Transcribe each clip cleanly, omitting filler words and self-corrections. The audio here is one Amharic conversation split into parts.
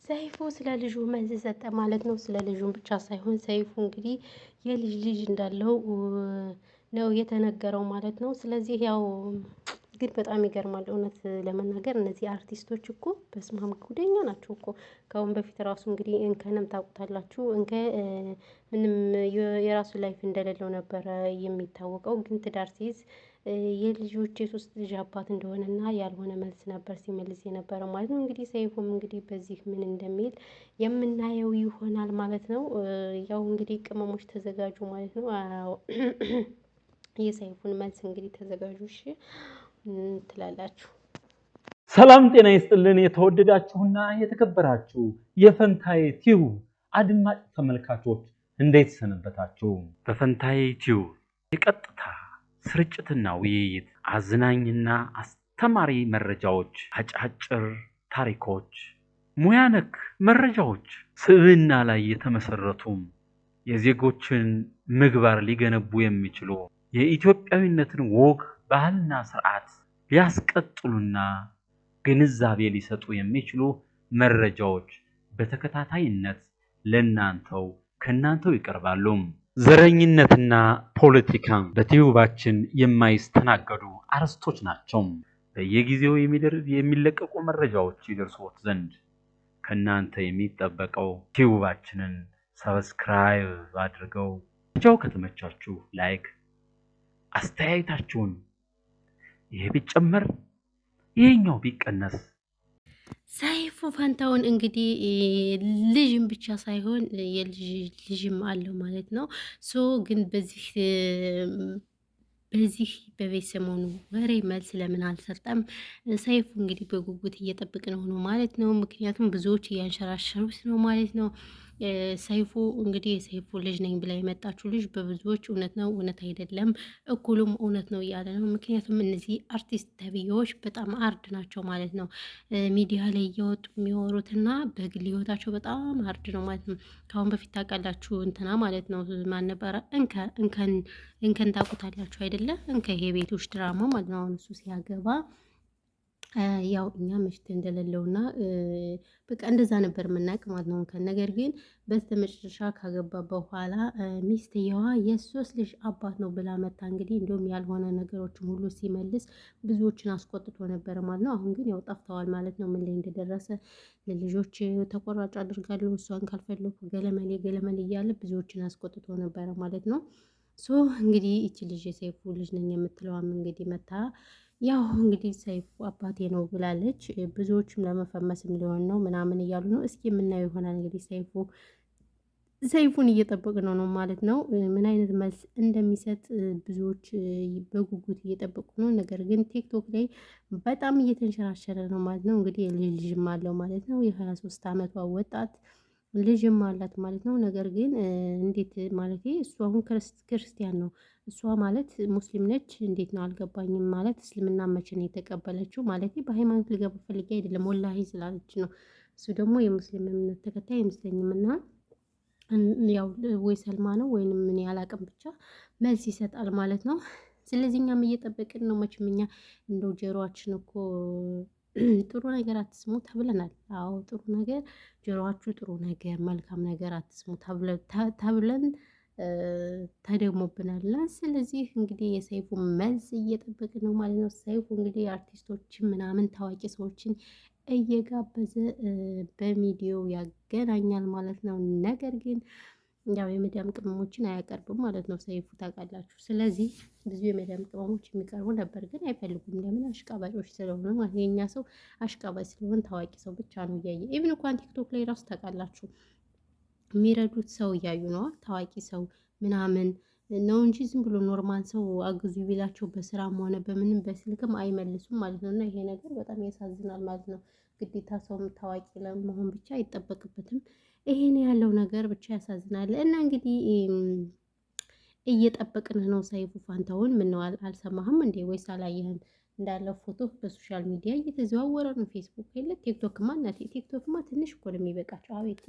ሰይፉ ስለ ልጁ መልስ ሰጠ ማለት ነው። ስለ ልጁን ብቻ ሳይሆን ሰይፉ እንግዲህ የልጅ ልጅ እንዳለው ነው የተነገረው ማለት ነው። ስለዚህ ያው ግን በጣም ይገርማል እውነት ለመናገር እነዚህ አርቲስቶች እኮ በስመአብ ጉደኛ ናቸው እኮ። ከአሁን በፊት ራሱ እንግዲህ እንከንም ታውቁታላችሁ እንከ ምንም የራሱ ላይፍ እንደሌለው ነበረ የሚታወቀው። ግን ትዳር ሲይዝ የልጆች የሶስት ልጅ አባት እንደሆነና ያልሆነ መልስ ነበር ሲመልስ የነበረው ማለት ነው። እንግዲህ ሰይፉም እንግዲህ በዚህ ምን እንደሚል የምናየው ይሆናል ማለት ነው። ያው እንግዲህ ቅመሞች ተዘጋጁ ማለት ነው። የሰይፉን መልስ እንግዲህ ተዘጋጁ እሺ ትላላችሁ። ሰላም ጤና ይስጥልን የተወደዳችሁና የተከበራችሁ የፈንታዬ ቲዩብ አድማጭ ተመልካቾች እንዴት ሰነበታችሁ? በፈንታዬ ቲዩብ የቀጥታ ስርጭትና ውይይት አዝናኝና አስተማሪ መረጃዎች፣ አጫጭር ታሪኮች፣ ሙያ ነክ መረጃዎች፣ ስብዕና ላይ የተመሰረቱ የዜጎችን ምግባር ሊገነቡ የሚችሉ የኢትዮጵያዊነትን ወግ ባህልና ስርዓት ሊያስቀጥሉና ግንዛቤ ሊሰጡ የሚችሉ መረጃዎች በተከታታይነት ለናንተው ከናንተው ይቀርባሉ። ዘረኝነትና ፖለቲካ በቲዩባችን የማይስተናገዱ አርዕስቶች ናቸው። በየጊዜው የሚለቀቁ መረጃዎች ይደርሶት ዘንድ ከናንተ የሚጠበቀው ቲዩባችንን ሰብስክራይብ አድርገው ቪዲዮው ከተመቻችሁ ላይክ አስተያየታችሁን ይሄ ቢጨመር ይሄኛው ቢቀነስ። ሰይፉ ፋንታሁን እንግዲህ ልጅም ብቻ ሳይሆን የልጅ ልጅም አለው ማለት ነው። ግን በዚህ በቤት ሰሞኑ ወሬ መልስ ለምን አልሰጠም? ሰይፉ እንግዲህ በጉጉት እየጠበቅን ነው ማለት ነው። ምክንያቱም ብዙዎች እያንሸራሸሩት ነው ማለት ነው። ሰይፉ እንግዲህ የሰይፉ ልጅ ነኝ ብላ የመጣችው ልጅ በብዙዎች እውነት ነው እውነት አይደለም እኩሉም እውነት ነው እያለ ነው። ምክንያቱም እነዚህ አርቲስት ተብዬዎች በጣም አርድ ናቸው ማለት ነው። ሚዲያ ላይ እየወጡ የሚወሩትና በግል ህይወታቸው በጣም አርድ ነው ማለት ነው። ከአሁን በፊት ታውቃላችሁ እንትና ማለት ነው ማን ነበረ እንከን ታውቁታላችሁ አይደለ? እንከ ይሄ ቤቶች ድራማ ማለት ነው። አሁን እሱ ሲያገባ ያው እኛ መሽት እንደሌለውና በቃ እንደዛ ነበር የምናውቅ ማለት ነው። ነገር ግን በስተመጨረሻ ካገባ በኋላ ሚስትየዋ የሶስት ልጅ አባት ነው ብላ መታ እንግዲህ እንደውም ያልሆነ ነገሮችን ሁሉ ሲመልስ ብዙዎችን አስቆጥቶ ነበር ማለት ነው። አሁን ግን ያው ጠፍተዋል ማለት ነው። ምን ላይ እንደደረሰ ለልጆች ተቆራጭ አድርጋለሁ እሷን ካልፈለኩ ገለመሌ ገለመሌ እያለ ብዙዎችን አስቆጥቶ ነበረ ማለት ነው። እንግዲህ እቺ ልጅ የሰይፉ ልጅ ነኝ የምትለዋም እንግዲህ መታ ያው እንግዲህ ሰይፉ አባቴ ነው ብላለች። ብዙዎችም ለመፈመስም ሊሆን ነው ምናምን እያሉ ነው። እስኪ የምናየው ይሆናል እንግዲህ ሰይፉን እየጠበቅን ነው ማለት ነው። ምን አይነት መልስ እንደሚሰጥ ብዙዎች በጉጉት እየጠበቁ ነው። ነገር ግን ቲክቶክ ላይ በጣም እየተንሸራሸረ ነው ማለት ነው። እንግዲህ ልጅም አለው ማለት ነው። የ23 ዓመቷ ወጣት ልጅም አላት ማለት ነው። ነገር ግን እንዴት ማለት እሱ አሁን ክርስቲያን ነው እሷ ማለት ሙስሊም ነች። እንዴት ነው አልገባኝም። ማለት እስልምና መቼ ነው የተቀበለችው? ማለት በሃይማኖት ልገባ ፈልጌ አይደለም ወላሂ ስላለች ነው። እሱ ደግሞ የሙስሊም እምነት ተከታይ አይመስለኝም። እና ያው ወይ ሰልማ ነው ወይንም ምን አላውቅም ብቻ መልስ ይሰጣል ማለት ነው። ስለዚህ እኛም እየጠበቅን ነው። መቼም እኛ እንደው ጆሮአችን እኮ ጥሩ ነገር አትስሙ ተብለናል። አዎ ጥሩ ነገር ጆሮአችሁ ጥሩ ነገር መልካም ነገር አትስሙ ተብለን ተደግሞብናል። ስለዚህ እንግዲህ የሰይፉ መልስ እየጠበቅን ነው ማለት ነው። ሰይፉ እንግዲህ አርቲስቶችን ምናምን ታዋቂ ሰዎችን እየጋበዘ በሚዲያው ያገናኛል ማለት ነው። ነገር ግን ያው የመዳም ቅመሞችን አያቀርብም ማለት ነው ሰይፉ ታውቃላችሁ። ስለዚህ ብዙ የመዳም ቅመሞች የሚቀርቡ ነበር ግን አይፈልጉም። ለምን? አሽቃባጮች ስለሆነ ማለት የኛ ሰው አሽቃባጭ ስለሆነ ታዋቂ ሰው ብቻ ነው እያየ ኢቭን እንኳን ቲክቶክ ላይ ራሱ ታውቃላችሁ የሚረዱት ሰው እያዩ ነው። ታዋቂ ሰው ምናምን ነው እንጂ ዝም ብሎ ኖርማል ሰው አግዙ ቢላቸው በስራም ሆነ በምንም በስልክም አይመልሱም ማለት ነው። እና ይሄ ነገር በጣም ያሳዝናል ማለት ነው። ግዴታ ሰውም ታዋቂ ለመሆን ብቻ አይጠበቅበትም። ይሄን ያለው ነገር ብቻ ያሳዝናል። እና እንግዲህ እየጠበቅንህ ነው ሰይፉ ፋንታሁን። ምነው አልሰማህም እንዴ? ወይስ አላየህም? እንዳለው ፎቶ በሶሻል ሚዲያ እየተዘዋወረ ነው። ፌስቡክ የለ ቲክቶክማ እናቴ ቲክቶክማ ትንሽ እኮ ነው የሚበቃቸው። አቤት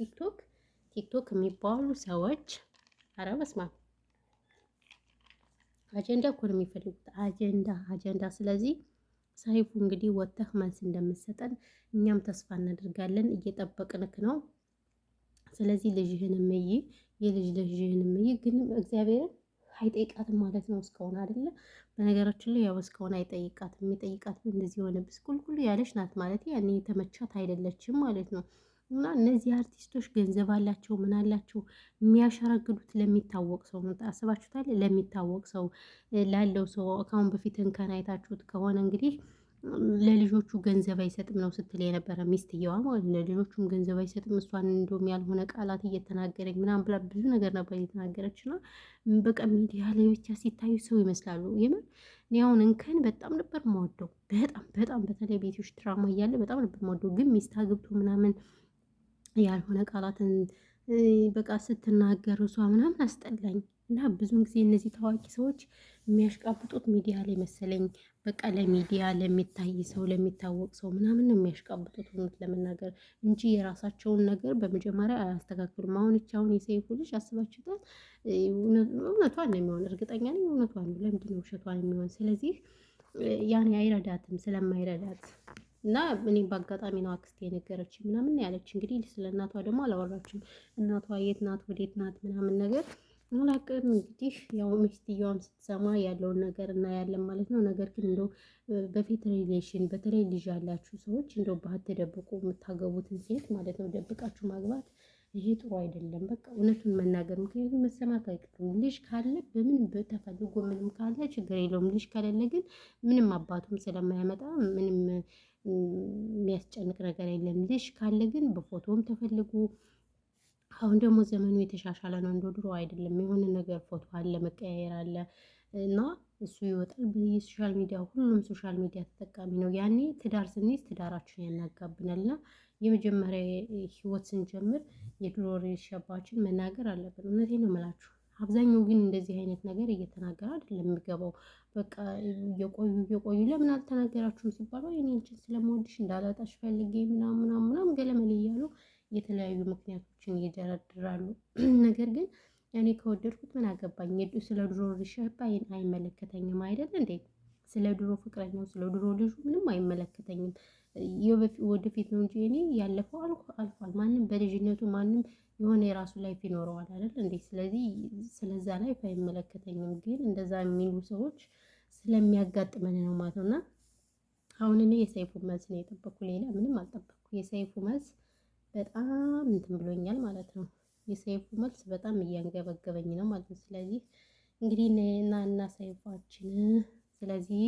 ቲክቶክ የሚባሉ ሰዎች ኧረ በስመ አብ አጀንዳ እኮ ነው የሚፈልጉት። አጀንዳ። ስለዚህ ሰይፉ እንግዲህ ወጥተህ መልስ እንደምትሰጠን እኛም ተስፋ እናደርጋለን። እየጠበቅንክ ነው። ስለዚህ ልጅህን እምይ ልጅህን እምይ ግን እግዚአብሔርን አይጠይቃትም ማለት ነው እስካሁን አይደለ? በነገራችን ላይ ያው እስካሁን አይጠይቃትም። የሚጠይቃት እንደዚህ የሆነ ብስቁልቁል ያለች ናት ማለት ያኔ የተመቻት አይደለችም ማለት ነው። እና እነዚህ አርቲስቶች ገንዘብ አላቸው ምን አላቸው የሚያሸረግዱት ለሚታወቅ ሰው ነው። አስባችሁታል? ለሚታወቅ ሰው ላለው ሰው ከአሁን በፊት እንከን አይታችሁት ከሆነ እንግዲህ ለልጆቹ ገንዘብ አይሰጥም ነው ስትል የነበረ ሚስትየዋ ማለት ነው። ለልጆቹም ገንዘብ አይሰጥም እሷን እንደውም ያልሆነ ቃላት እየተናገረኝ ምናምን ብላ ብዙ ነገር ነበር እየተናገረች እና በቃ ሚዲያ ላይ ብቻ ሲታዩ ሰው ይመስላሉ። የምር እኔ አሁን እንከን በጣም ነበር የምወደው በጣም በተለይ ቤቶች ድራማ እያለ በጣም ነበር የምወደው። ግን ሚስት አግብቶ ምናምን ያልሆነ ቃላትን በቃ ስትናገር እሷ ምናምን አስጠላኝ። እና ብዙን ጊዜ እነዚህ ታዋቂ ሰዎች የሚያሽቃብጡት ሚዲያ ላይ መሰለኝ። በቃ ለሚዲያ ለሚታይ ሰው ለሚታወቅ ሰው ምናምን ነው የሚያሽቃብጡት እውነት ለመናገር እንጂ የራሳቸውን ነገር በመጀመሪያ አያስተካክሉም። አሁን የሰይፉ ልጅ አስባችሁታል? እውነቷን ነው የሚሆን እርግጠኛ ነኝ እውነቷን ነው። ለምንድነው ውሸቷን የሚሆን? ስለዚህ ያኔ አይረዳትም ስለማይረዳት እና እኔ በአጋጣሚ ነው አክስቴ የነገረች ምናምን ያለች። እንግዲህ ስለ እናቷ ደግሞ አላወራችም። እናቷ የት ናት ወዴት ናት ምናምን ነገር አላውቅም። እንግዲህ ያው ሚስትየዋም ስትሰማ ያለውን ነገር እናያለን ማለት ነው። ነገር ግን እንደው በፊት ሪሌሽን በተለይ ልጅ ያላችሁ ሰዎች እንደው ባትደብቁ የምታገቡትን ሴት ማለት ነው ደብቃችሁ ማግባት ይሄ ጥሩ አይደለም። በቃ እውነቱን መናገር ምክንያቱም መሰማት አይቀርም። ልጅ ካለ በምን ተፈልጎ ምንም ካለ ችግር የለውም። ልጅ ከሌለ ግን ምንም አባቱም ስለማያመጣ ምንም የሚያስጨንቅ ነገር የለም። ልጅ ካለ ግን በፎቶም ተፈልጎ አሁን ደግሞ ዘመኑ የተሻሻለ ነው። እንደ ድሮ አይደለም። የሆነ ነገር ፎቶ አለ መቀያየር አለ እና እሱ ይወጣል በየሶሻል ሚዲያ። ሁሉም ሶሻል ሚዲያ ተጠቃሚ ነው። ያኔ ትዳር ስንይዝ ትዳራችን ያናጋብናል እና የመጀመሪያ ህይወት ስንጀምር የድሮ ሪሌሽንሺፓችን መናገር አለብን። እውነቴን ነው የምላችሁ። አብዛኛው ግን እንደዚህ አይነት ነገር እየተናገረ አይደለም የሚገባው። በቃ እየቆዩ ለምን አልተናገራችሁም ሲባሉ እኔ አንቺን ስለምወድሽ እንዳላጣሽ ፈልጌ ምናምን ገለመል እያሉ የተለያዩ ምክንያቶችን ይደረድራሉ። ነገር ግን እኔ ከወደድኩት ምን አገባኝ? ስለ ድሮ ሪሌሽንሺፕ አይመለከተኝም አይደል እንዴ? ስለ ድሮ ፍቅረኛው ስለ ድሮ ልጁ ምንም አይመለከተኝም። ወደፊት ነው እንጂ እኔ ያለፈው አልፏል። ማንም በልጅነቱ ማንም የሆነ የራሱ ላይፍ ይኖረዋል አይደል እንዴ? ስለዚህ ስለዛ ላይፍ አይመለከተኝም። ግን እንደዛ የሚሉ ሰዎች ስለሚያጋጥመን ነው ማለት ነው። እና አሁን እኔ የሰይፉ መልስ ነው የጠበኩ፣ ሌላ ምንም አልጠበኩ። የሰይፉ መልስ በጣም እንትን ብሎኛል ማለት ነው። የሰይፉ መልስ በጣም እያንገበገበኝ ነው ማለት ነው። ስለዚህ እንግዲህ እና ሰይፋችን ስለዚህ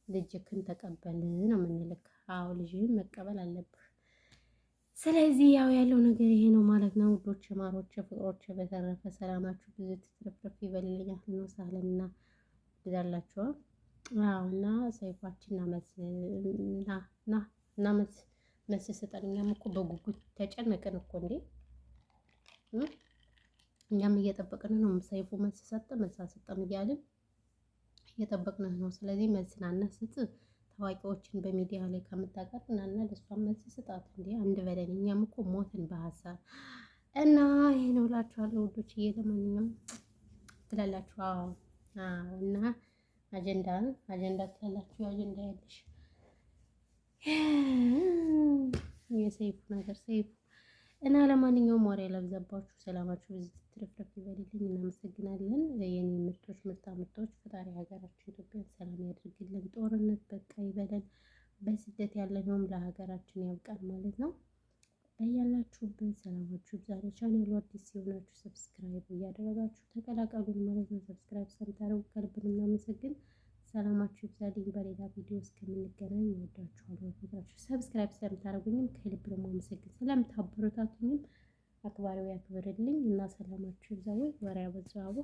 ልጅክን ተቀበል ነው የምንልክ። አዎ ልጅህን መቀበል አለብህ። ስለዚህ ያው ያለው ነገር ይሄ ነው ማለት ነው። ውዶች፣ ማሮች፣ ፍቅሮች በተረፈ ሰላማችሁ ብዙ ትርፍርፍ ይበልልኛል። ነው ሳለና ትዳላችሁ። አዎ እና ሰይፋችን እና መልስ ስጠን። እኛም እኮ በጉጉት ተጨነቅን እኮ እንዴ። እኛም እየጠበቅን ነው። ሰይፉ መልስ ሰጠ መልስ አልሰጠም እያልን እየጠበቅን ነው። ስለዚህ መልስን አናስጥ። ታዋቂዎችን በሚዲያ ላይ ከምታቀርብ ናና ለሷም መልስ ስጣት እንዴ። አንድ በለን። እኛም እኮ ሞትን በሀሳብ እና ይሄ ነው እላችኋለሁ ውዶች። ለማንኛውም ትላላችሁ እና አጀንዳ ትላላችሁ። አጀንዳ ያለሽ የሰይፉ ነገር ሰይፉ እና ለማንኛውም ወሬ ያላብዛባችሁ። ሰላማችሁ ብዙ ትርፍርፍ ይበልልኝ። እናመሰግናለን። የኔ ምርጦች ምርጦች ፈጣሪ ሀገራችን ኢትዮጵያን ሰላም ያድርግልን። ጦርነት በቃ ይበለን። በስደት ያለነውም ለሀገራችን ያብቃል ማለት ነው። ያላችሁበት ሰላማችሁ ዛሬ ቻናሉ አዲስ ሲሆናችሁ ሰብስክራይብ እያደረጋችሁ ተቀላቀሉን ማለት ነው። ሰብስክራይብ ሰምታረጉ ከልብ እናመሰግን። ሰላማችሁ ይብዛልኝ። በሌላ ቪዲዮ እስከምንገናኝ እወዳችኋለሁ። ወዳችሁ ሰብስክራይብ ስለምታደርጉኝም ከልብ ደግሞ አመሰግን። ስለምታበረታቱኝም አክባሪው ያክብርልኝ እና ሰላማችሁ ይብዛ። ወይ ወሬ አበዛው።